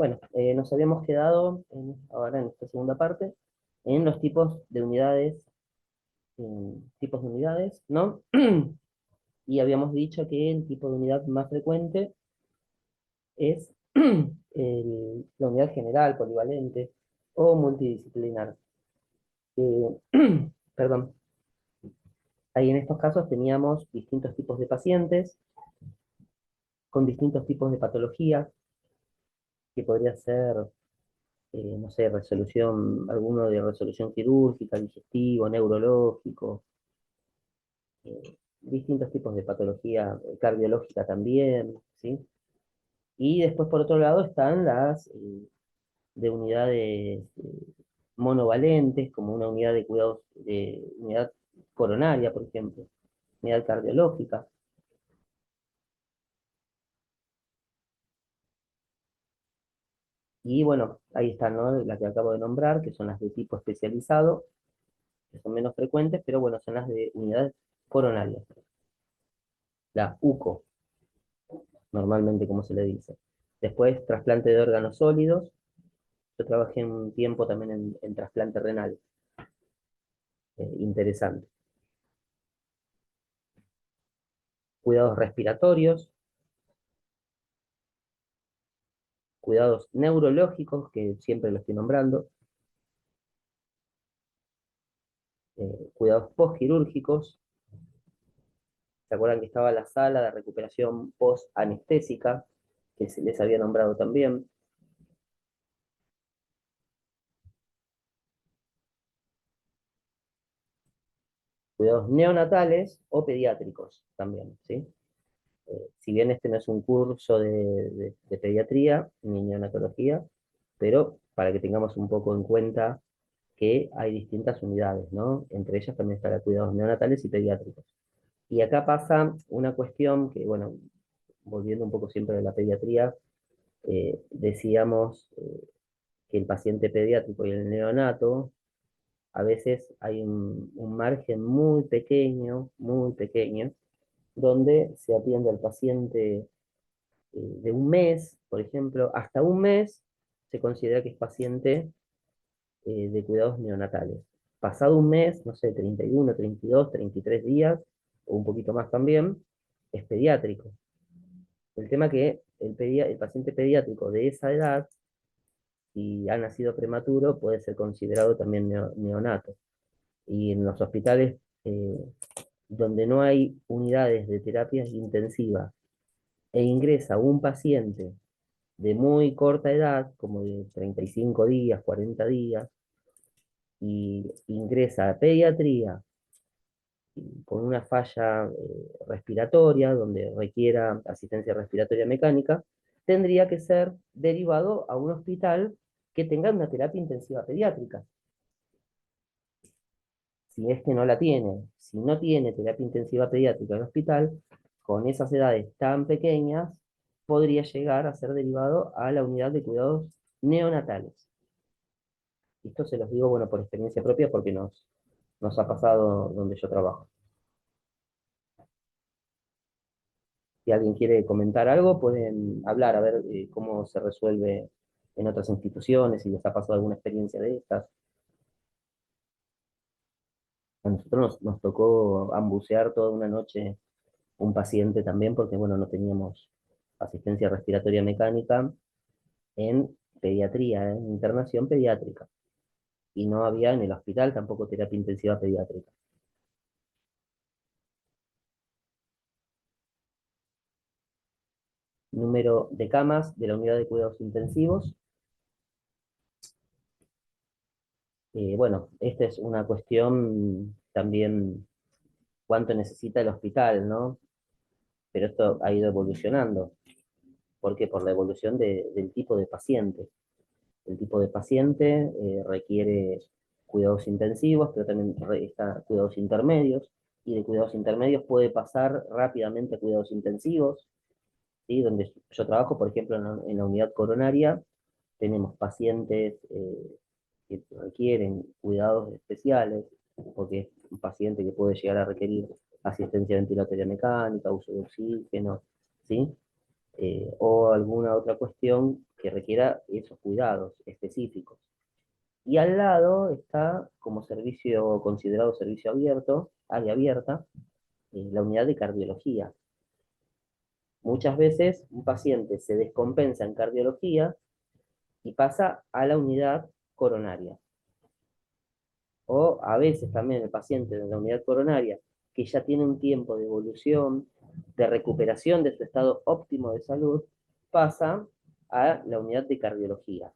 Bueno, nos habíamos quedado ahora en esta segunda parte en los tipos de unidades, ¿no? Y habíamos dicho que el tipo de unidad más frecuente es la unidad general, polivalente o multidisciplinar. Perdón. Ahí en estos casos teníamos distintos tipos de pacientes con distintos tipos de patología, que podría ser no sé, alguno de resolución quirúrgica, digestivo, neurológico, distintos tipos de patología cardiológica también, ¿sí? Y después, por otro lado, están las de unidades monovalentes, como una unidad de cuidados, de unidad coronaria, por ejemplo, unidad cardiológica. Y bueno, ahí están, ¿no? Las que acabo de nombrar, que son las de tipo especializado, que son menos frecuentes, pero bueno, son las de unidades coronarias, la UCO, normalmente como se le dice. Después, trasplante de órganos sólidos. Yo trabajé un tiempo también en trasplante renal. Interesante. Cuidados respiratorios, cuidados neurológicos, que siempre los estoy nombrando, cuidados postquirúrgicos. ¿Se acuerdan que estaba la sala de recuperación post-anestésica, que se les había nombrado también? Cuidados neonatales o pediátricos también, ¿sí? Si bien este no es un curso de pediatría ni neonatología, pero para que tengamos un poco en cuenta que hay distintas unidades, ¿no? Entre ellas también está la cuidados neonatales y pediátricos. Y acá pasa una cuestión que, bueno, volviendo un poco siempre de la pediatría, decíamos que el paciente pediátrico y el neonato, a veces hay un margen muy pequeño, donde se atiende al paciente de un mes, por ejemplo, hasta un mes se considera que es paciente de cuidados neonatales. Pasado un mes, no sé, 31, 32, 33 días, o un poquito más también, es pediátrico. El tema que el paciente pediátrico de esa edad, si ha nacido prematuro, puede ser considerado también neonato. Y en los hospitales donde no hay unidades de terapias intensivas e ingresa un paciente de muy corta edad, como de 35 días, 40 días, y ingresa a pediatría con una falla respiratoria, donde requiera asistencia respiratoria mecánica, tendría que ser derivado a un hospital que tenga una terapia intensiva pediátrica. Si es que no la tiene, si no tiene terapia intensiva pediátrica en el hospital, con esas edades tan pequeñas, podría llegar a ser derivado a la unidad de cuidados neonatales. Esto se los digo, bueno, por experiencia propia, porque nos ha pasado donde yo trabajo. Si alguien quiere comentar algo, pueden hablar, a ver cómo se resuelve en otras instituciones, si les ha pasado alguna experiencia de estas. A nosotros nos tocó ambucear toda una noche un paciente también, porque bueno, no teníamos asistencia respiratoria mecánica en pediatría, en internación pediátrica. Y no había en el hospital tampoco terapia intensiva pediátrica. Número de camas de la unidad de cuidados intensivos. Bueno, esta es una cuestión también cuánto necesita el hospital, ¿no? Pero esto ha ido evolucionando. ¿Por qué? Por la evolución del tipo de paciente. El tipo de paciente requiere cuidados intensivos, pero también está cuidados intermedios, y de cuidados intermedios puede pasar rápidamente a cuidados intensivos, ¿sí? Donde yo trabajo, por ejemplo, en la unidad coronaria, tenemos pacientes que requieren cuidados especiales, porque es un paciente que puede llegar a requerir asistencia ventilatoria mecánica, uso de oxígeno, ¿sí? O alguna otra cuestión que requiera esos cuidados específicos. Y al lado está, como servicio considerado servicio abierto, área abierta, la unidad de cardiología. Muchas veces un paciente se descompensa en cardiología y pasa a la unidad coronaria. O a veces también el paciente de la unidad coronaria, que ya tiene un tiempo de evolución, de recuperación de su estado óptimo de salud, pasa a la unidad de cardiología,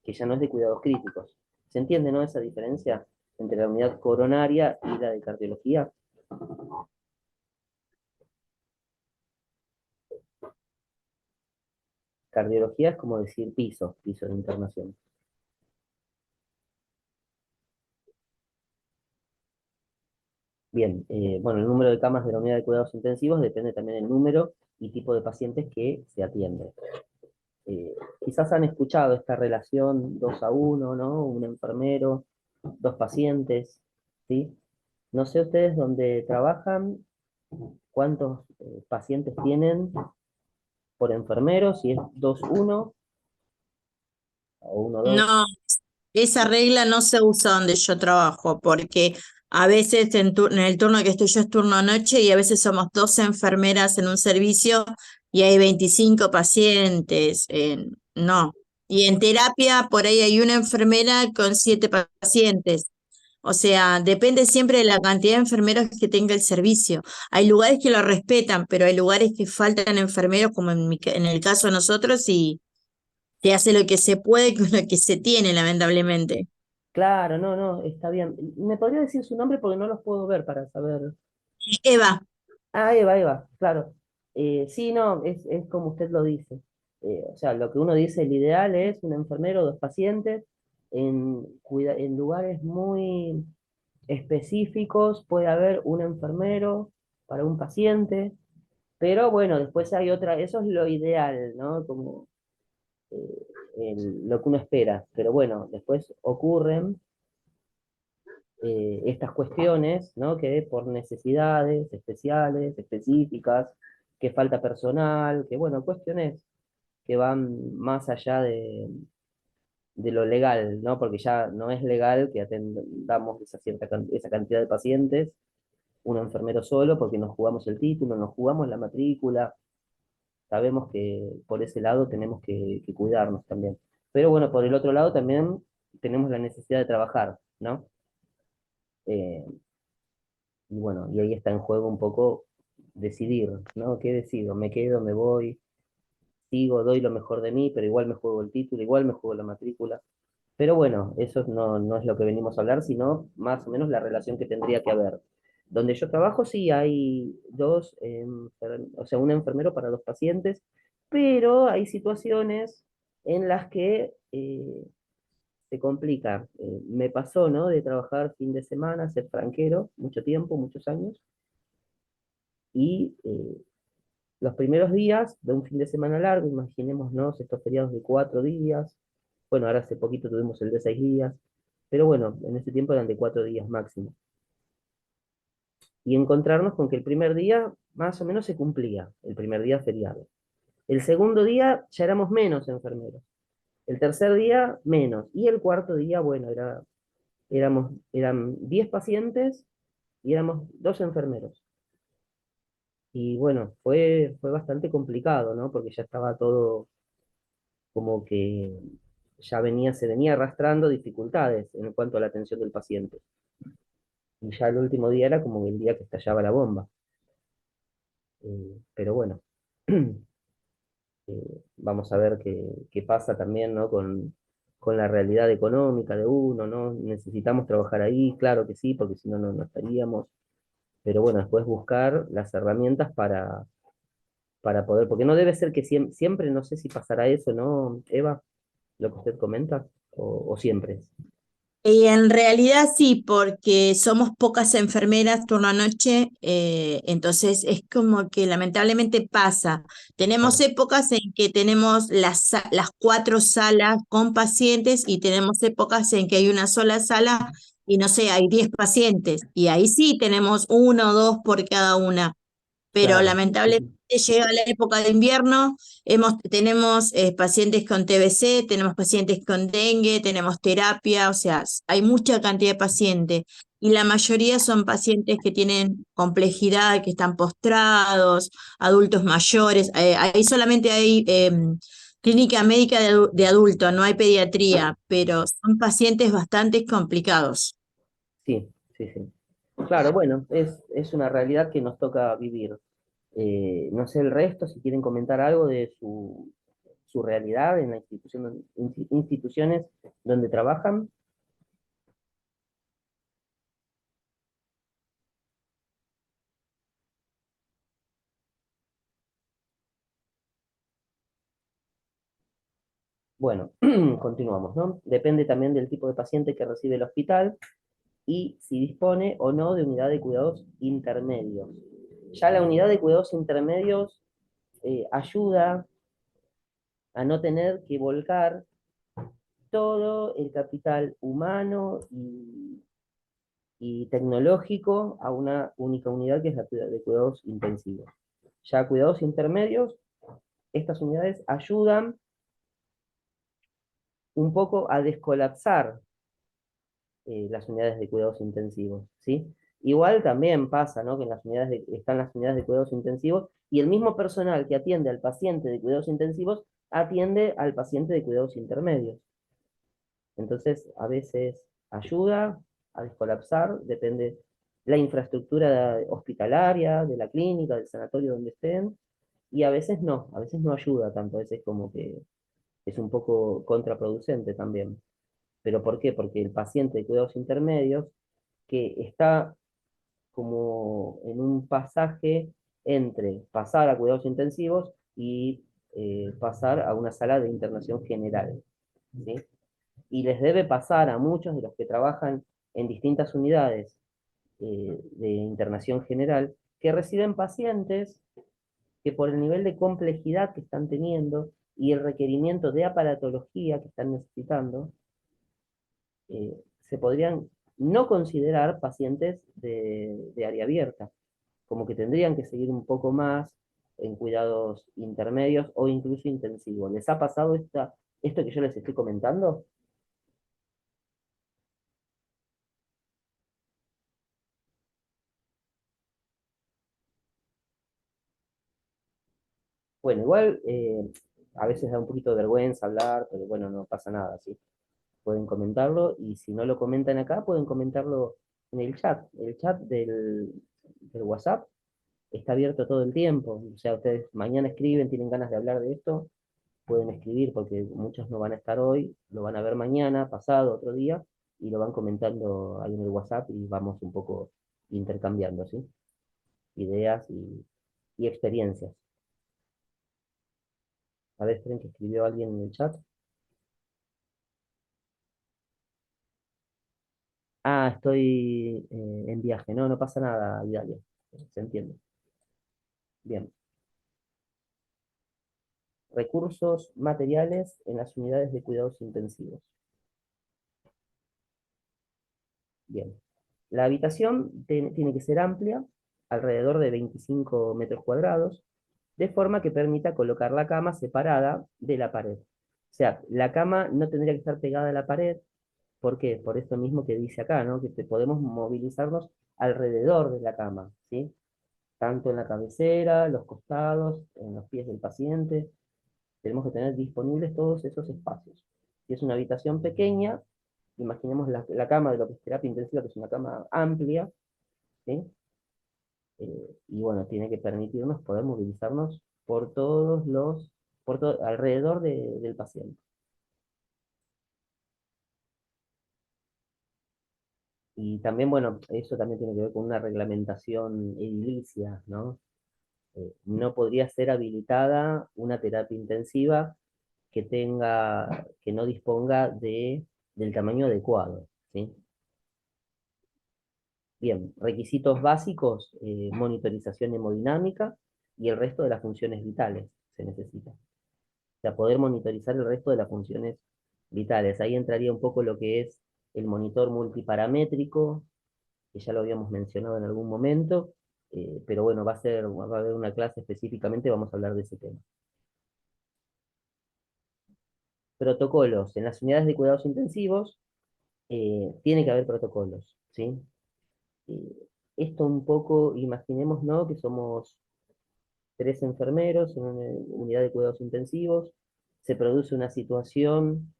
que ya no es de cuidados críticos. ¿Se entiende, no, esa diferencia entre la unidad coronaria y la de cardiología? Cardiología es como decir piso, piso de internación. Bien, bueno, el número de camas de la unidad de cuidados intensivos depende también del número y tipo de pacientes que se atienden. Quizás han escuchado esta relación 2 a 1, ¿no? Un enfermero, 2 pacientes, ¿sí? No sé ustedes dónde trabajan, cuántos pacientes tienen por enfermero, si es 2 a 1 o 1 a 2. No, esa regla no se usa donde yo trabajo, porque a veces en el turno que estoy yo es turno noche y a veces somos 12 enfermeras en un servicio y hay 25 pacientes. No. Y en terapia por ahí hay una enfermera con 7 pacientes. O sea, depende siempre de la cantidad de enfermeros que tenga el servicio. Hay lugares que lo respetan, pero hay lugares que faltan enfermeros, como en el caso de nosotros, y se hace lo que se puede con lo que se tiene, lamentablemente. Claro, no, no, está bien. ¿Me podría decir su nombre porque no los puedo ver para saber? Eva, Ah, Eva, Eva, claro. Sí, no, es como usted lo dice. O sea, lo que uno dice, el ideal es un enfermero, 2 pacientes, en lugares muy específicos puede haber un enfermero para un paciente, pero bueno, después hay otra, eso es lo ideal, ¿no? Como lo que uno espera, pero bueno, después ocurren estas cuestiones, ¿no? Que por necesidades especiales, específicas, que falta personal, que bueno, cuestiones que van más allá de lo legal, ¿no? Porque ya no es legal que atendamos esa cantidad de pacientes, un enfermero solo, porque nos jugamos el título, nos jugamos la matrícula, sabemos que por ese lado tenemos que cuidarnos también. Pero bueno, por el otro lado también tenemos la necesidad de trabajar, ¿no? Eh, y bueno, y ahí está en juego un poco decidir, ¿no? ¿Qué decido? ¿Me quedo, me voy, sigo, doy lo mejor de mí, pero igual me juego el título, igual me juego la matrícula? Pero bueno, eso no es lo que venimos a hablar, sino más o menos la relación que tendría que haber. Donde yo trabajo, sí hay o sea, un enfermero para 2 pacientes, pero hay situaciones en las que se complica. Me pasó, ¿no? De trabajar fin de semana, ser franquero, mucho tiempo, muchos años, y los primeros días de un fin de semana largo, imaginémonos estos feriados de 4 días, bueno, ahora hace poquito tuvimos el de 6 días, pero bueno, en ese tiempo eran de 4 días máximo. Y encontrarnos con que el primer día más o menos se cumplía, el primer día feriado. El segundo día ya éramos menos enfermeros. El tercer día menos. Y el cuarto día, bueno, eran 10 pacientes y éramos 2 enfermeros. Y bueno, fue bastante complicado, ¿no? Porque ya estaba todo como que se venía arrastrando dificultades en cuanto a la atención del paciente. Y ya el último día era como el día que estallaba la bomba. Pero bueno, vamos a ver qué pasa también, ¿no? Con la realidad económica de uno, ¿no? Necesitamos trabajar ahí, claro que sí, porque si no, no estaríamos. Pero bueno, después buscar las herramientas para poder, porque no debe ser que siempre, no sé si pasará eso, ¿no, Eva? Lo que usted comenta, o siempre es. y en realidad sí, porque somos pocas enfermeras turno a noche, entonces es como que lamentablemente pasa. Tenemos Claro, épocas en que tenemos las 4 salas con pacientes y tenemos épocas en que hay una sola sala y no sé, hay 10 pacientes y ahí sí tenemos 1 o 2 por cada una, pero claro. lamentablemente Ujú. llega la época de invierno, tenemos pacientes con TBC, tenemos pacientes con dengue, tenemos terapia, o sea, hay mucha cantidad de pacientes y la mayoría son pacientes que tienen complejidad, que están postrados, adultos mayores. Ahí solamente hay clínica médica de adultos, no hay pediatría, pero son pacientes bastante complicados. Sí, sí, sí. Claro, bueno, es una realidad que nos toca vivir. No sé el resto, si quieren comentar algo de su realidad en la instituciones donde trabajan. Bueno, continuamos, ¿no? Depende también del tipo de paciente que recibe el hospital y si dispone o no de unidad de cuidados intermedios. Ya la unidad de cuidados intermedios ayuda a no tener que volcar todo el capital humano y tecnológico a una única unidad que es la de cuidados intensivos. Ya cuidados intermedios, estas unidades ayudan un poco a descolapsar las unidades de cuidados intensivos, ¿sí? Igual también pasa, ¿no? Que en están las unidades de cuidados intensivos y el mismo personal que atiende al paciente de cuidados intensivos atiende al paciente de cuidados intermedios. Entonces, a veces ayuda a descolapsar, depende la infraestructura hospitalaria, de la clínica, del sanatorio donde estén, y a veces no ayuda tanto, a veces como que es un poco contraproducente también. ¿Pero por qué? Porque el paciente de cuidados intermedios, que está como en un pasaje entre pasar a cuidados intensivos y pasar a una sala de internación general, ¿sí? Y les debe pasar a muchos de los que trabajan en distintas unidades de internación general que reciben pacientes que por el nivel de complejidad que están teniendo y el requerimiento de aparatología que están necesitando, se podrían no considerar pacientes de área abierta, como que tendrían que seguir un poco más en cuidados intermedios o incluso intensivos. ¿Les ha pasado esto que yo les estoy comentando? Bueno, igual a veces da un poquito de vergüenza hablar, pero bueno, no pasa nada, ¿sí? Pueden comentarlo y si no lo comentan acá, pueden comentarlo en el chat. El chat del WhatsApp está abierto todo el tiempo. O sea, ustedes mañana escriben, tienen ganas de hablar de esto, pueden escribir porque muchos no van a estar hoy, lo van a ver mañana, pasado, otro día, y lo van comentando ahí en el WhatsApp y vamos un poco intercambiando, ¿sí? Ideas y experiencias. A ver, esperen que escribió alguien en el chat. Ah, estoy en viaje. No, no pasa nada, Vidalia. Se entiende. Bien. Recursos materiales en las unidades de cuidados intensivos. Bien. La habitación tiene que ser amplia, alrededor de 25 metros cuadrados, de forma que permita colocar la cama separada de la pared. O sea, la cama no tendría que estar pegada a la pared. ¿Por qué? Por esto mismo que dice acá, ¿no? Que podemos movilizarnos alrededor de la cama, ¿sí? Tanto en la cabecera, los costados, en los pies del paciente. Tenemos que tener disponibles todos esos espacios. Si es una habitación pequeña, imaginemos la cama de lo que es terapia intensiva, que es una cama amplia, ¿sí? Y bueno, tiene que permitirnos poder movilizarnos por alrededor del paciente. Y también, bueno, eso también tiene que ver con una reglamentación edilicia, ¿no? No podría ser habilitada una terapia intensiva que no disponga del tamaño adecuado, ¿sí? Bien, requisitos básicos, monitorización hemodinámica y el resto de las funciones vitales se necesita. O sea, poder monitorizar el resto de las funciones vitales. Ahí entraría un poco lo que es el monitor multiparamétrico, que ya lo habíamos mencionado en algún momento, pero bueno, va a haber una clase específicamente, vamos a hablar de ese tema. Protocolos. En las unidades de cuidados intensivos tiene que haber protocolos, ¿sí? Esto un poco, imaginemos, ¿no? Que somos 3 enfermeros en una unidad de cuidados intensivos, se produce una situación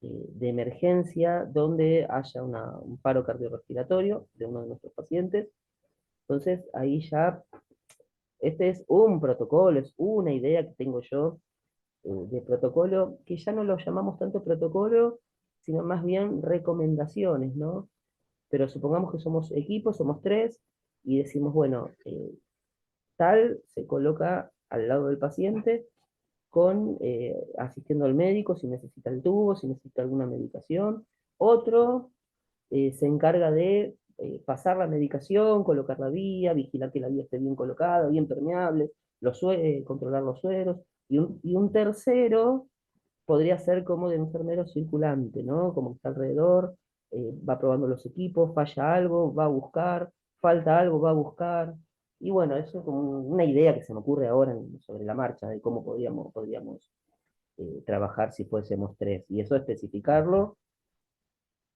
de emergencia donde haya un paro cardiorrespiratorio de uno de nuestros pacientes. Entonces, ahí ya, este es un protocolo, es una idea que tengo yo de protocolo, que ya no lo llamamos tanto protocolo, sino más bien recomendaciones, ¿no? Pero supongamos que somos equipos, somos 3, y decimos, bueno, tal se coloca al lado del paciente asistiendo al médico si necesita el tubo, si necesita alguna medicación. Otro se encarga de pasar la medicación, colocar la vía, vigilar que la vía esté bien colocada, bien permeable, controlar los sueros. Y un tercero podría ser como de enfermero circulante, ¿no? Como que está alrededor, va probando los equipos, falla algo, va a buscar, falta algo, va a buscar. Y bueno, eso es como una idea que se me ocurre ahora sobre la marcha de cómo podríamos trabajar si fuésemos 3. Y eso especificarlo,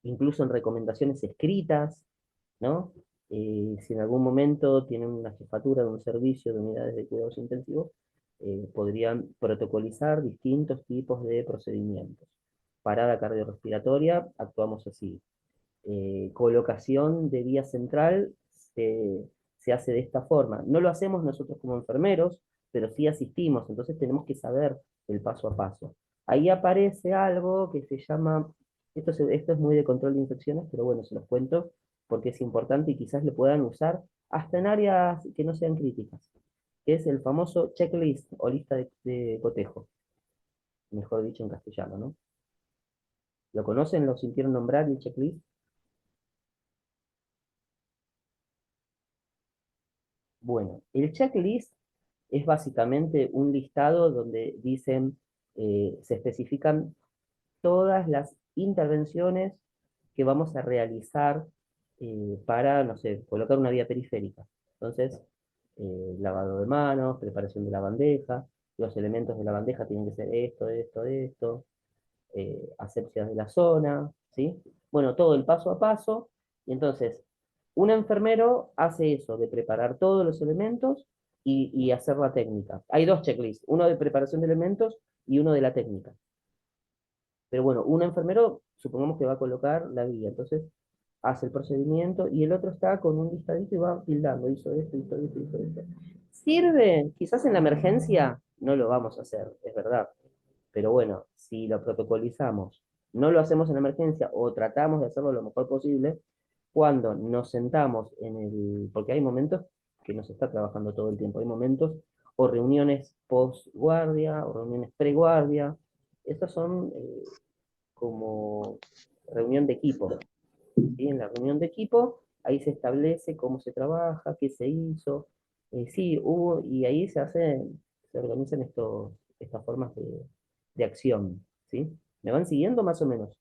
incluso en recomendaciones escritas, ¿no? Si en algún momento tienen una jefatura de un servicio de unidades de cuidados intensivos, podrían protocolizar distintos tipos de procedimientos. Parada cardiorrespiratoria, actuamos así. Colocación de vía central se hace de esta forma. No lo hacemos nosotros como enfermeros, pero sí asistimos, entonces tenemos que saber el paso a paso. Ahí aparece algo que se llama, esto es muy de control de infecciones, pero bueno, se los cuento porque es importante y quizás lo puedan usar hasta en áreas que no sean críticas, que es el famoso checklist o lista de cotejo, mejor dicho en castellano, ¿no? ¿Lo conocen? ¿Lo sintieron nombrar el checklist? Bueno, el checklist es básicamente un listado donde se especifican todas las intervenciones que vamos a realizar para, no sé, colocar una vía periférica. Entonces, lavado de manos, preparación de la bandeja, los elementos de la bandeja tienen que ser esto, asepsia de la zona, ¿sí? Bueno, todo el paso a paso, y entonces un enfermero hace eso, de preparar todos los elementos y hacer la técnica. Hay 2 checklists, uno de preparación de elementos y uno de la técnica. Pero bueno, un enfermero, supongamos que va a colocar la guía, entonces hace el procedimiento y el otro está con un listadito y va tildando, hizo esto. ¿Sirve? Quizás en la emergencia no lo vamos a hacer, es verdad. Pero bueno, si lo protocolizamos, no lo hacemos en emergencia o tratamos de hacerlo lo mejor posible, cuando nos sentamos porque hay momentos que no se está trabajando todo el tiempo, hay momentos o reuniones post-guardia o reuniones pre-guardia, estas son como reunión de equipo. ¿Sí? En la reunión de equipo, ahí se establece cómo se trabaja, qué se hizo, sí, y ahí se organizan estas formas de acción, ¿sí? ¿Me van siguiendo más o menos?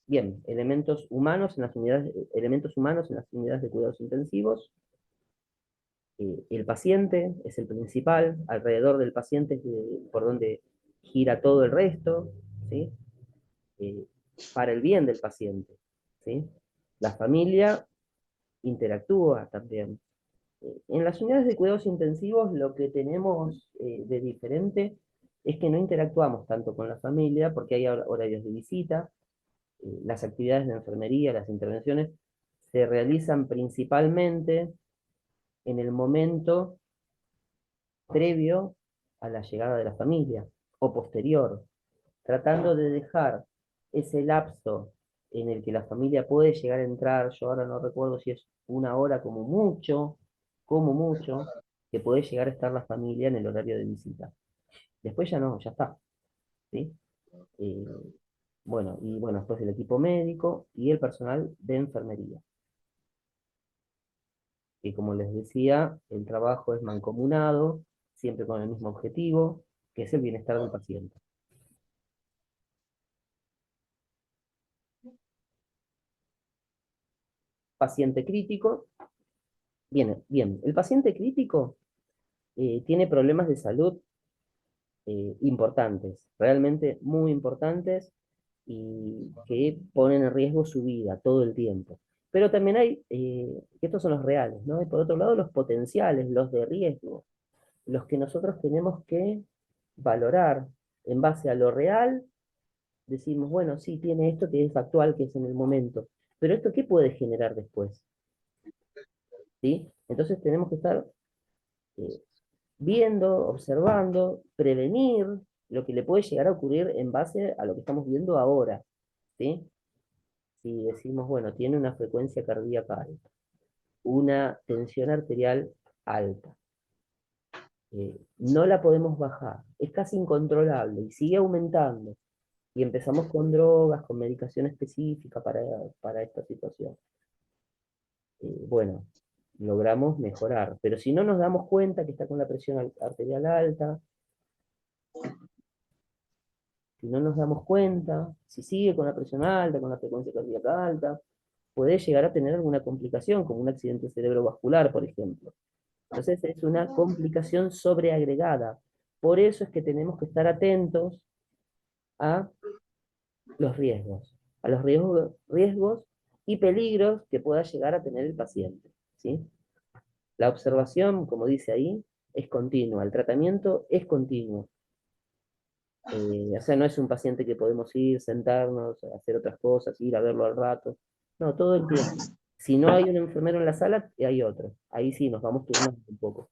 Bien, elementos humanos en las unidades de cuidados intensivos. El paciente es el principal, alrededor del paciente es por donde gira todo el resto, ¿sí? Eh, para el bien del paciente, ¿sí? La familia interactúa también. En las unidades de cuidados intensivos lo que tenemos de diferente es que no interactuamos tanto con la familia porque hay horarios de visita, las actividades de enfermería, las intervenciones se realizan principalmente en el momento previo a la llegada de la familia o posterior, tratando de dejar ese lapso en el que la familia puede llegar a entrar, yo ahora no recuerdo si es una hora como mucho, que puede llegar a estar la familia en el horario de visita. Después ya no, ya está, ¿sí? Eh, bueno, después el equipo médico y el personal de enfermería. Que como les decía, el trabajo es mancomunado, siempre con el mismo objetivo, que es el bienestar del paciente. paciente crítico. Bien, bien, el paciente crítico tiene problemas de salud importantes, realmente muy importantes, y que ponen en riesgo su vida todo el tiempo. Pero también hay, estos son los reales, ¿no? Y por otro lado, los potenciales, los de riesgo, los que nosotros tenemos que valorar en base a lo real. Decimos, bueno, sí, tiene esto que es actual, que es en el momento, pero esto ¿qué puede generar después? ¿Sí? Entonces tenemos que estar eh, viendo, observando, prevenir lo que le puede llegar a ocurrir en base a lo que estamos viendo ahora, ¿sí? Si decimos, bueno, tiene una frecuencia cardíaca alta, una tensión arterial alta, no la podemos bajar, es casi incontrolable y sigue aumentando, y empezamos con drogas, con medicación específica para esta situación. Bueno, logramos mejorar, pero si no nos damos cuenta que está con la presión arterial alta, si no nos damos cuenta, si sigue con la presión alta, con la frecuencia cardíaca alta, puede llegar a tener alguna complicación, como un accidente cerebrovascular, por ejemplo. Entonces es una complicación sobreagregada. Por eso es que tenemos que estar atentos a los riesgos, riesgos y peligros que pueda llegar a tener el paciente, ¿sí? La observación, como dice ahí, es continua, el tratamiento es continuo. O sea, no es un paciente que podemos ir, sentarnos, hacer otras cosas, ir a verlo al rato. No, todo el tiempo. Si no hay un enfermero en la sala, hay otro. Ahí sí, nos vamos turnando un poco.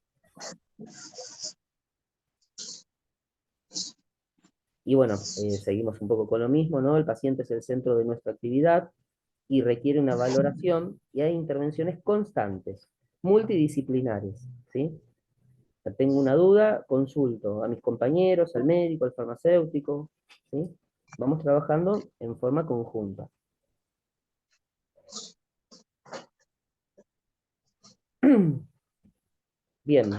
Y bueno, seguimos un poco con lo mismo, ¿no? El paciente es el centro de nuestra actividad y requiere una valoración, y hay intervenciones constantes, multidisciplinares, ¿sí? O sea, tengo una duda, consulto a mis compañeros, al médico, al farmacéutico, ¿sí? Vamos trabajando en forma conjunta. Bien,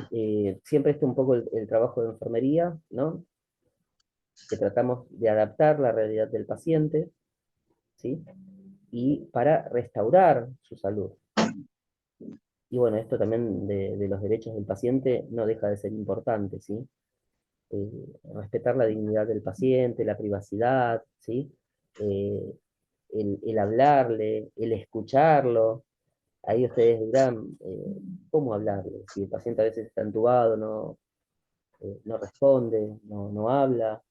siempre está un poco el trabajo de enfermería, ¿no? Que tratamos de adaptar la realidad del paciente, ¿sí? Y para restaurar su salud. Y bueno, esto también de los derechos del paciente no deja de ser importante, ¿sí? Respetar la dignidad del paciente, la privacidad, ¿sí? Eh, el hablarle, el escucharlo. Ahí ustedes dirán, ¿cómo hablarle? Si el paciente a veces está entubado, no responde, no habla,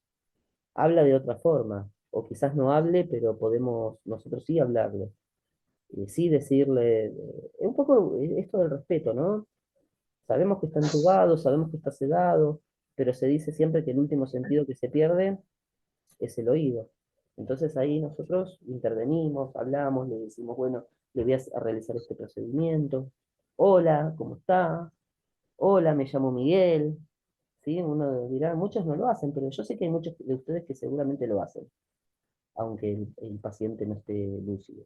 habla de otra forma, o quizás no hable, pero podemos nosotros sí hablarle, sí decirle, un poco esto del respeto, ¿no? Sabemos que está entubado, sabemos que está sedado, pero se dice siempre que el último sentido que se pierde es el oído. Entonces ahí nosotros intervenimos, hablamos, le decimos, bueno, le voy a realizar este procedimiento. Hola, ¿cómo está? Hola, me llamo Miguel. ¿Sí? Uno dirá, muchos no lo hacen, pero yo sé que hay muchos de ustedes que seguramente lo hacen, aunque el paciente no esté lúcido.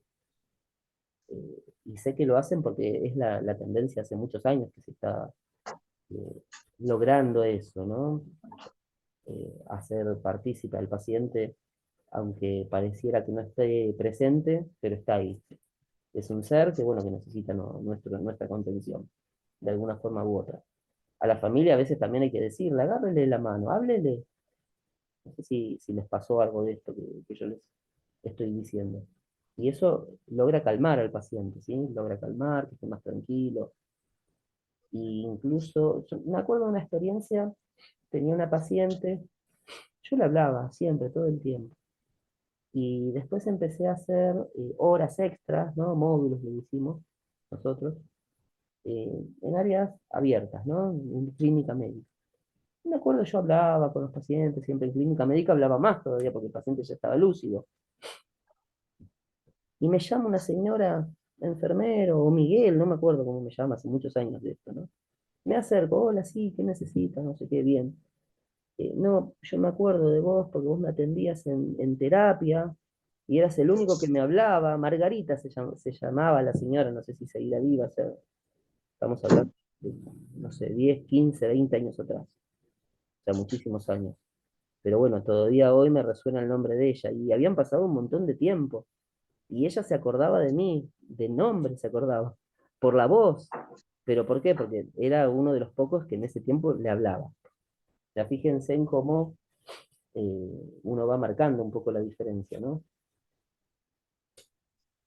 Y sé que lo hacen porque es la tendencia hace muchos años que se está eh, logrando eso, ¿no? Hacer partícipe al paciente, aunque pareciera que no esté presente, pero está ahí. Es un ser que, bueno, que necesita nuestra contención, de alguna forma u otra. A la familia a veces también hay que decirle, agárrele la mano, háblele. No sé si les pasó algo de esto que yo les estoy diciendo. Y eso logra calmar al paciente, ¿sí? Logra calmar, que esté más tranquilo. Y incluso, yo me acuerdo de una experiencia, tenía una paciente, yo le hablaba siempre, todo el tiempo. Y después empecé a hacer horas extras, ¿no? Módulos le hicimos nosotros, en áreas abiertas, ¿no? En clínica médica. Y me acuerdo, yo hablaba con los pacientes, siempre en clínica médica hablaba más todavía porque el paciente ya estaba lúcido. Y me llama una señora enfermero, o Miguel, no me acuerdo cómo me llama, hace muchos años de esto, ¿no? Me acerco, hola, sí, ¿qué necesitas? No sé qué, bien. No, yo me acuerdo de vos porque vos me atendías en terapia y eras el único que me hablaba. Margarita se llamaba la señora, no sé si seguirá viva, o sea, estamos hablando de, no sé, 10 15 20 años atrás, o sea, muchísimos años. Pero bueno, todavía hoy me resuena el nombre de ella y habían pasado un montón de tiempo. Y ella se acordaba de mí, de nombre se acordaba, por la voz. ¿Pero por qué? Porque era uno de los pocos que en ese tiempo le hablaba. Ya fíjense en cómo uno va marcando un poco la diferencia, ¿no? O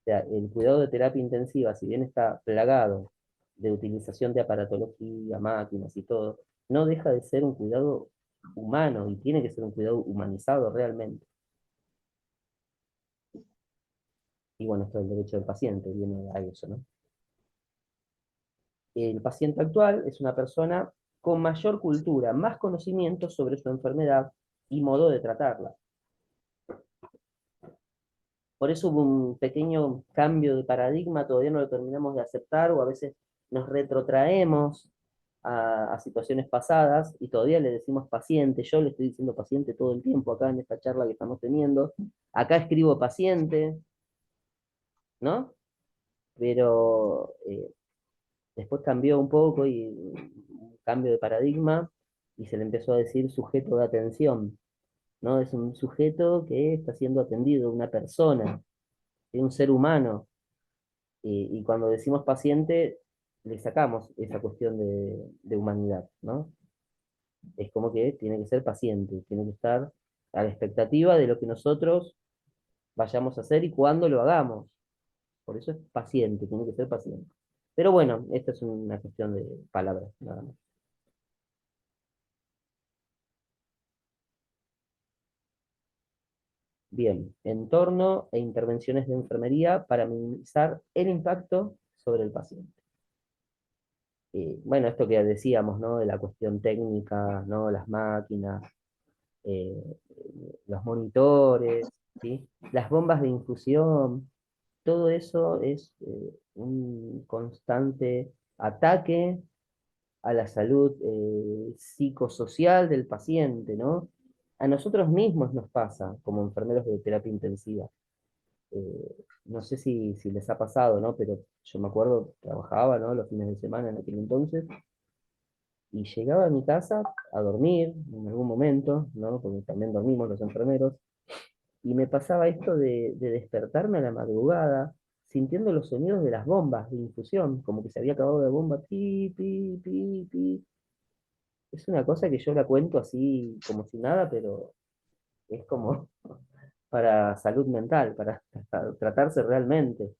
sea, el cuidado de terapia intensiva, si bien está plagado de utilización de aparatología, máquinas y todo, no deja de ser un cuidado humano y tiene que ser un cuidado humanizado realmente. Y bueno, esto del derecho del paciente viene a eso, ¿no? El paciente actual es una persona con mayor cultura, más conocimiento sobre su enfermedad y modo de tratarla. Por eso hubo un pequeño cambio de paradigma, todavía no lo terminamos de aceptar o a veces nos retrotraemos a situaciones pasadas y todavía le decimos paciente. Yo le estoy diciendo paciente todo el tiempo acá en esta charla que estamos teniendo. Acá escribo paciente, ¿no? Pero después cambió un poco y un cambio de paradigma y se le empezó a decir sujeto de atención, ¿no? Es un sujeto que está siendo atendido, una persona, un ser humano. Y cuando decimos paciente, le sacamos esa cuestión de humanidad, ¿no? Es como que tiene que ser paciente, tiene que estar a la expectativa de lo que nosotros vayamos a hacer y cuándo lo hagamos. Por eso es paciente, tiene que ser paciente. Pero bueno, esta es una cuestión de palabras, nada más. Bien, entorno e intervenciones de enfermería para minimizar el impacto sobre el paciente. Bueno, esto que decíamos, ¿no? De la cuestión técnica, ¿no? Las máquinas, eh, los monitores, ¿sí? Las bombas de infusión, todo eso es un constante ataque a la salud psicosocial del paciente, ¿no? A nosotros mismos nos pasa como enfermeros de terapia intensiva. No sé si les ha pasado, ¿no? Pero yo me acuerdo, trabajaba, ¿no? Los fines de semana en aquel entonces, y llegaba a mi casa a dormir en algún momento, ¿no? Porque también dormimos los enfermeros, y me pasaba esto de despertarme a la madrugada sintiendo los sonidos de las bombas de infusión, como que se había acabado la bomba, pi, pi, pi, pi. Es una cosa que yo la cuento así como si nada, pero es como para salud mental, para tratarse realmente.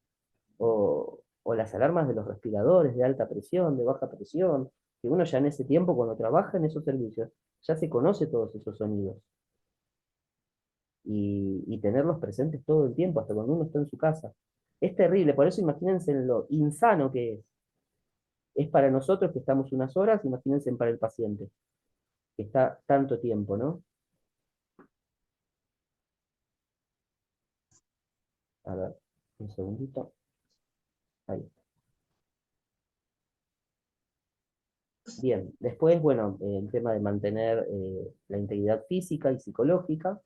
O las alarmas de los respiradores de alta presión, de baja presión, que uno ya en ese tiempo, cuando trabaja en esos servicios, ya se conoce todos esos sonidos. Y tenerlos presentes todo el tiempo, hasta cuando uno está en su casa. Es terrible, por eso imagínense en lo insano que es. Es para nosotros que estamos unas horas, imagínense para el paciente, que está tanto tiempo, ¿no? A ver, un segundito. Ahí. Bien, después, bueno, el tema de mantener la integridad física y psicológica,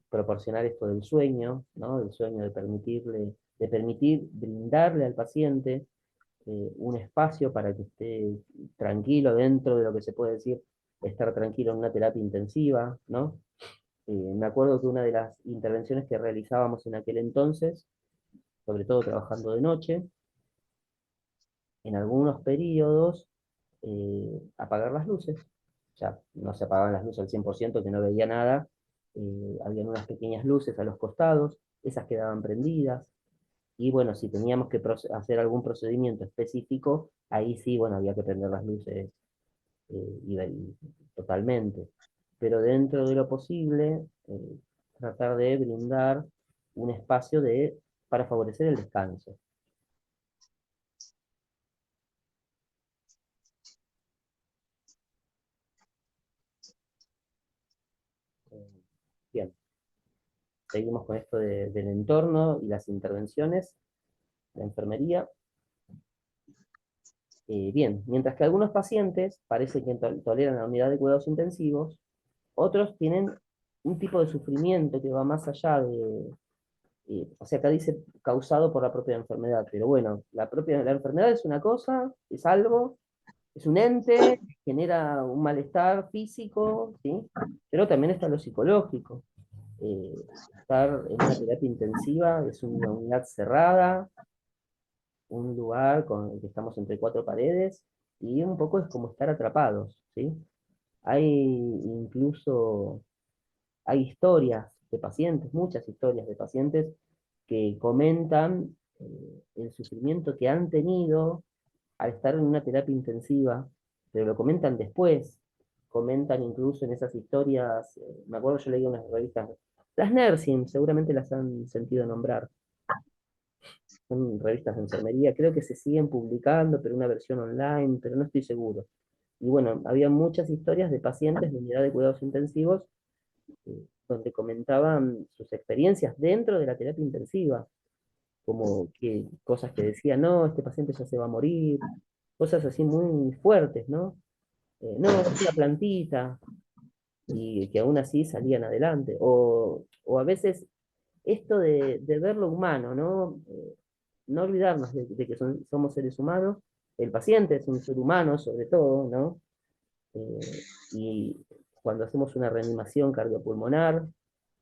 proporcionar esto del sueño, ¿no? El sueño de permitir brindarle al paciente un espacio para que esté tranquilo dentro de lo que se puede decir estar tranquilo en una terapia intensiva, ¿no? Me acuerdo que una de las intervenciones que realizábamos en aquel entonces, sobre todo trabajando de noche, en algunos periodos apagar las luces. Ya no se apagaban las luces al 100%, que no veía nada. Habían unas pequeñas luces a los costados, esas quedaban prendidas. Y bueno, si teníamos que hacer algún procedimiento específico, ahí sí, bueno, había que prender las luces totalmente. Pero dentro de lo posible, tratar de brindar un espacio para favorecer el descanso. Eh, Bien, seguimos con esto del entorno y las intervenciones, la enfermería. Bien, mientras que algunos pacientes parece que toleran la unidad de cuidados intensivos, otros tienen un tipo de sufrimiento que va más allá o sea, acá dice causado por la propia enfermedad, pero bueno, la enfermedad es una cosa, es algo, es un ente, genera un malestar físico, ¿sí? Pero también está lo psicológico. estar en una terapia intensiva es una unidad cerrada, un lugar con el que estamos entre cuatro paredes, y un poco es como estar atrapados, ¿sí? Hay incluso, hay historias de pacientes, muchas historias de pacientes que comentan el sufrimiento que han tenido al estar en una terapia intensiva, pero lo comentan después, comentan incluso en esas historias, me acuerdo yo leí unas revistas, las Nursing, seguramente las han sentido nombrar, son revistas de enfermería, creo que se siguen publicando, pero una versión online, pero no estoy seguro. Y bueno, había muchas historias de pacientes de unidad de cuidados intensivos donde comentaban sus experiencias dentro de la terapia intensiva, como que cosas que decían, no, este paciente ya se va a morir, cosas así muy fuertes, ¿no? No, es una plantita, y que aún así salían adelante. O a veces esto de ver lo humano, ¿no? No olvidarnos de que somos seres humanos, el paciente es un ser humano sobre todo, ¿no? Y cuando hacemos una reanimación cardiopulmonar,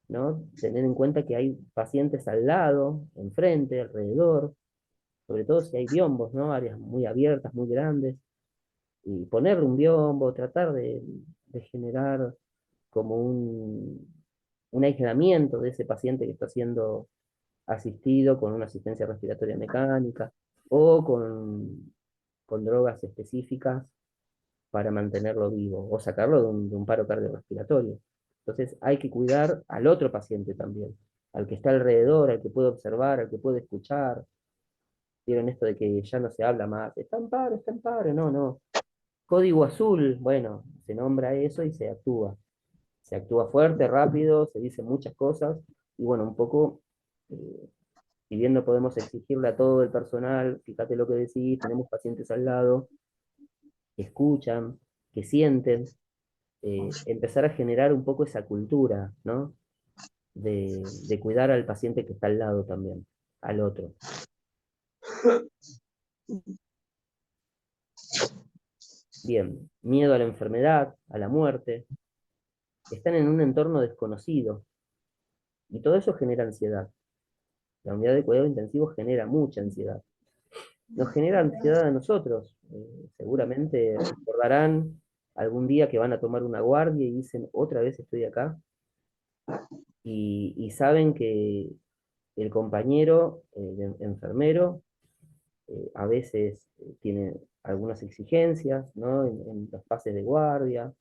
¿no? Tener en cuenta que hay pacientes al lado, enfrente, alrededor, sobre todo si hay biombos, ¿no? Áreas muy abiertas, muy grandes, y ponerle un biombo, tratar de generar como un aislamiento de ese paciente que está siendo asistido con una asistencia respiratoria mecánica o con drogas específicas para mantenerlo vivo o sacarlo de un paro cardiorrespiratorio. Entonces hay que cuidar al otro paciente también, al que está alrededor, al que puede observar, al que puede escuchar. Vieron esto de que ya no se habla más, está en paro, no, no. Código azul, bueno, se nombra eso y se actúa. Se actúa fuerte, rápido, se dicen muchas cosas, y bueno, un poco, eh, si bien no podemos exigirle a todo el personal, fíjate lo que decís, tenemos pacientes al lado, que escuchan, que sienten, empezar a generar un poco esa cultura, ¿no? De cuidar al paciente que está al lado también, al otro. Bien, miedo a la enfermedad, a la muerte, están en un entorno desconocido, y todo eso genera ansiedad. La unidad de cuidado intensivo genera mucha ansiedad. Nos genera ansiedad a nosotros. Seguramente recordarán algún día que van a tomar una guardia y dicen, otra vez estoy acá, y saben que el compañero, enfermero, a veces tiene algunas exigencias, ¿no? En los pases de guardia,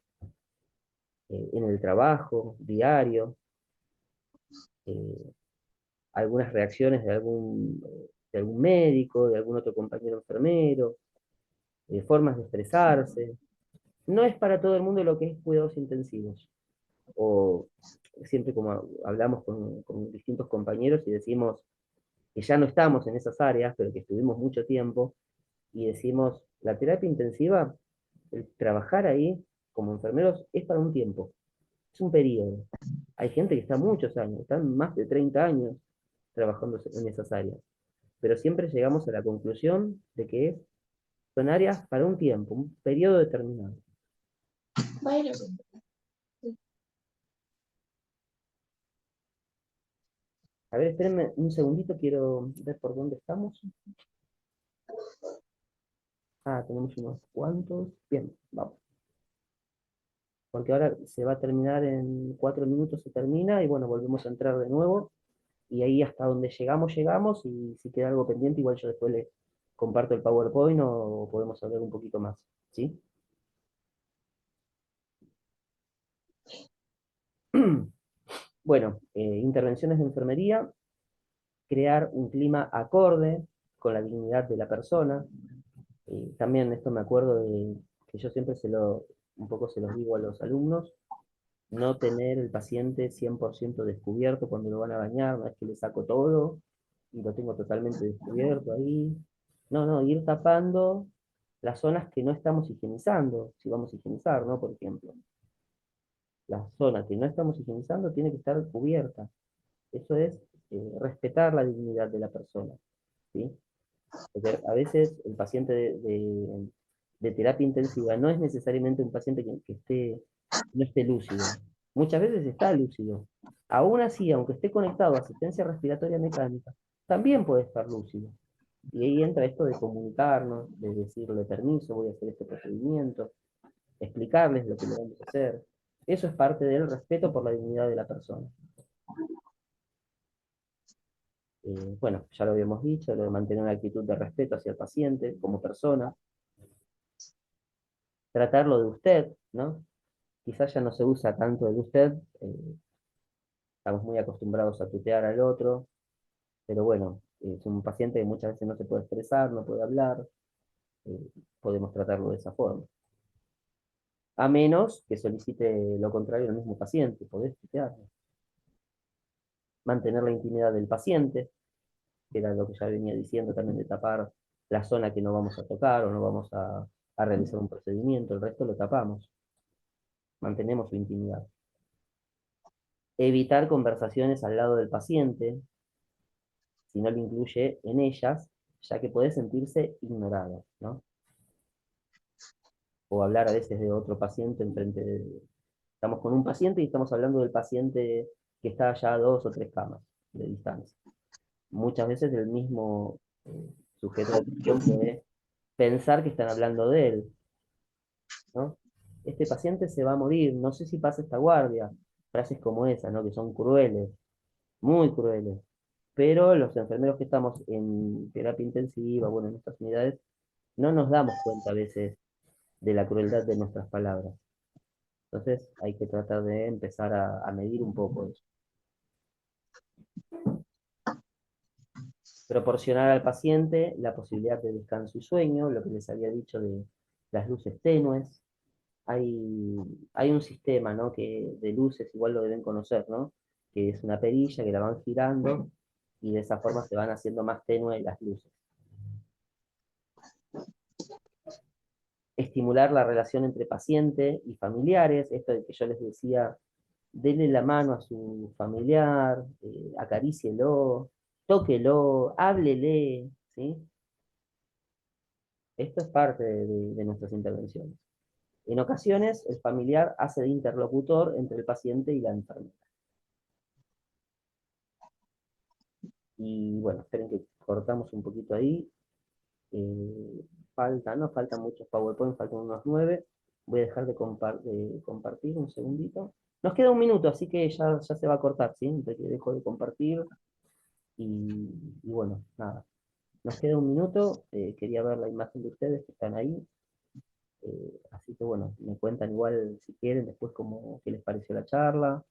en el trabajo diario, eh, algunas reacciones de algún médico, de algún otro compañero enfermero, formas de expresarse. No es para todo el mundo lo que es cuidados intensivos. O siempre como hablamos con distintos compañeros y decimos que ya no estamos en esas áreas, pero que estuvimos mucho tiempo, y decimos, la terapia intensiva, el trabajar ahí como enfermeros es para un tiempo, es un periodo. Hay gente que está muchos años, están más de 30 años trabajando en esas áreas, pero siempre llegamos a la conclusión de que son áreas para un tiempo, un periodo determinado. A ver, espérenme un segundito, quiero ver por dónde estamos. Ah, tenemos unos cuantos. Bien, vamos. Porque ahora se va a terminar en 4 minutos, se termina, y bueno, volvemos a entrar de nuevo. Y ahí hasta donde llegamos, llegamos, y si queda algo pendiente, igual yo después le comparto el PowerPoint o podemos hablar un poquito más. ¿Sí? Bueno, intervenciones de enfermería, crear un clima acorde con la dignidad de la persona. También esto me acuerdo de que yo siempre un poco se los digo a los alumnos, no tener el paciente 100% descubierto cuando lo van a bañar, no es que le saco todo y lo tengo totalmente descubierto ahí. No, no, ir tapando las zonas que no estamos higienizando, si vamos a higienizar, ¿no? Por ejemplo, la zona que no estamos higienizando tiene que estar cubierta. Eso es respetar la dignidad de la persona, ¿sí? Porque a veces el paciente de terapia intensiva no es necesariamente un paciente que no esté lúcido. Muchas veces está lúcido, Aún así, aunque esté conectado a asistencia respiratoria mecánica, también puede estar lúcido. Y ahí entra esto de comunicarnos, de decirle permiso, voy a hacer este procedimiento, explicarles lo que le vamos a hacer. Eso es parte del respeto por la dignidad de la persona. Bueno, ya lo habíamos dicho, lo de mantener una actitud de respeto hacia el paciente como persona, tratarlo de usted, ¿no? Quizás ya no se usa tanto el usted, estamos muy acostumbrados a tutear al otro, pero bueno, es un paciente que muchas veces no se puede expresar, no puede hablar, eh, podemos tratarlo de esa forma. A menos que solicite lo contrario al mismo paciente, podés tutearlo. Mantener la intimidad del paciente, que era lo que ya venía diciendo también de tapar la zona que no vamos a tocar o no vamos a realizar un procedimiento, el resto lo tapamos, mantenemos su intimidad. Evitar conversaciones al lado del paciente, si no lo incluye en ellas, ya que puede sentirse ignorado, ¿no? O hablar a veces de otro paciente enfrente de... Estamos con un paciente y estamos hablando del paciente que está allá a 2 o 3 camas de distancia. Muchas veces el mismo sujeto de atención puede pensar que están hablando de él, ¿no? Este paciente se va a morir, no sé si pasa esta guardia. Frases como esa, ¿no? Que son crueles, muy crueles. Pero los enfermeros que estamos en terapia intensiva, bueno, en estas unidades, no nos damos cuenta a veces de la crueldad de nuestras palabras. Entonces hay que tratar de empezar a medir un poco eso. Proporcionar al paciente la posibilidad de descanso y sueño, lo que les había dicho de las luces tenues. Hay un sistema, ¿no? De luces, igual lo deben conocer, ¿no? Que es una perilla que la van girando y de esa forma se van haciendo más tenues las luces. Estimular la relación entre paciente y familiares, esto de que yo les decía, denle la mano a su familiar, acarícielo, tóquelo, háblele, ¿sí? Esto es parte de nuestras intervenciones. En ocasiones, el familiar hace de interlocutor entre el paciente y la enfermera. Y bueno, esperen que cortamos un poquito ahí. No faltan muchos PowerPoint, faltan unos 9. Voy a dejar de compartir un segundito. Nos queda un minuto, así que ya se va a cortar, ¿sí? Entonces dejo de compartir y bueno, nada. Nos queda un minuto. Quería ver la imagen de ustedes que están ahí. Así que bueno, me cuentan igual si quieren después qué les pareció la charla.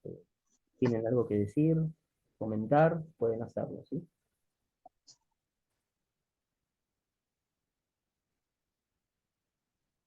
Eh, ¿Tienen algo que decir, comentar? Pueden hacerlo, ¿sí?